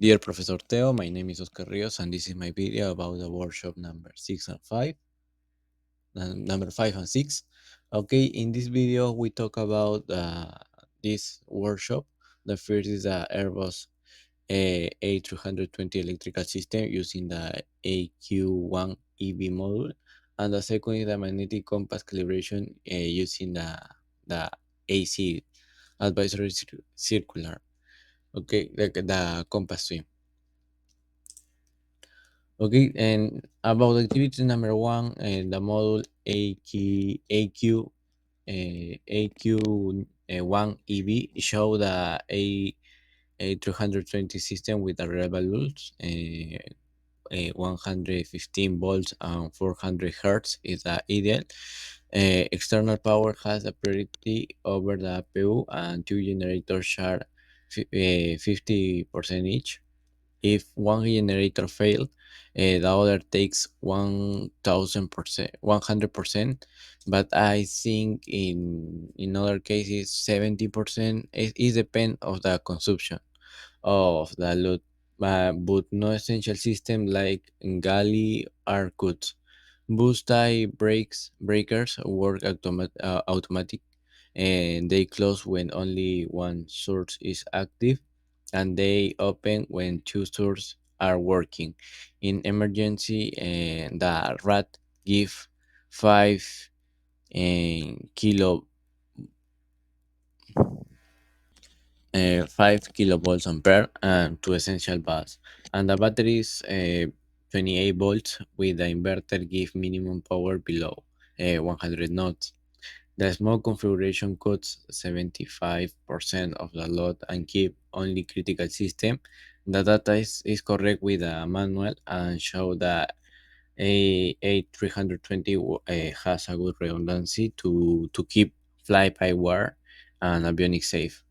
Dear Professor Teo, my name is Oscar Rios, and this is my video about the workshop number 6 and 5, number 5 and 6. Okay, in this video, we talk about this workshop. The first is the Airbus A320 electrical system using the AQ1 EV module, and the second is the magnetic compass calibration using the AC advisory circular. Okay, the compass swim. Okay, and about activity number one, the module AQ1 EV show the A 320 system with a reliable loads. 115 volts and 400 hertz is the ideal. External power has a priority over the APU, and two generators share 50% each. If one generator failed, the other takes 1000%, 100%. But I think in other cases 70%. It depends of the consumption of the load. But no essential system like Gali are good. Boost tie breakers work automatic, and they close when only one source is active, and they open when two sources are working. In emergency, the rat give 5 kilo 5 kilovolts ampere and two essential bus. And the batteries 28 volts with the inverter give minimum power below 100 knots. The small configuration cuts 75% of the load and keep only critical system. The data is correct with the manual and show that A320 has a good redundancy to keep fly-by-wire and avionics safe.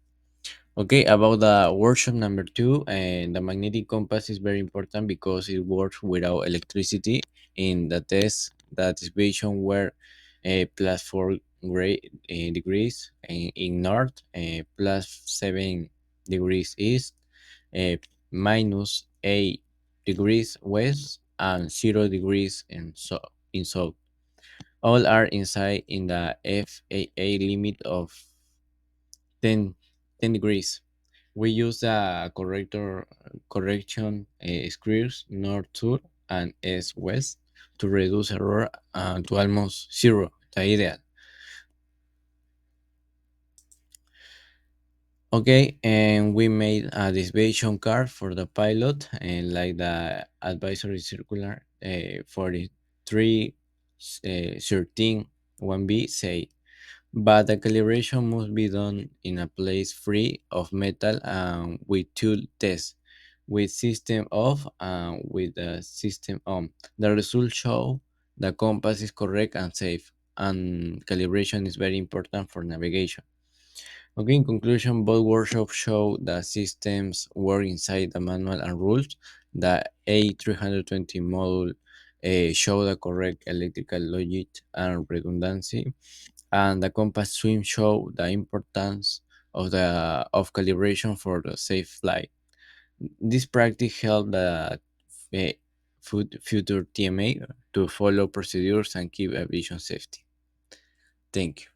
Okay, about the workshop number two, and the magnetic compass is very important because it works without electricity. In the test, the distribution were plus 4 degrees in north, plus 7 degrees east, uh, minus 8 degrees west, and 0 degrees in south. All are inside in the FAA limit of 10, 10 degrees. We use the correction screws north south and east west to reduce error to almost zero, the ideal. Okay, and we made a deviation card for the pilot, and like the advisory circular 43 13 1B say. But the calibration must be done in a place free of metal and with tool test, with system off and with the system on. The results show the compass is correct and safe, and calibration is very important for navigation. Okay, in conclusion, both workshops show the systems work inside the manual and rules. The A320 module show the correct electrical logic and redundancy, and the compass swim show the importance of calibration for the safe flight. This practice helped the future TMA to follow procedures and keep aviation safety. Thank you.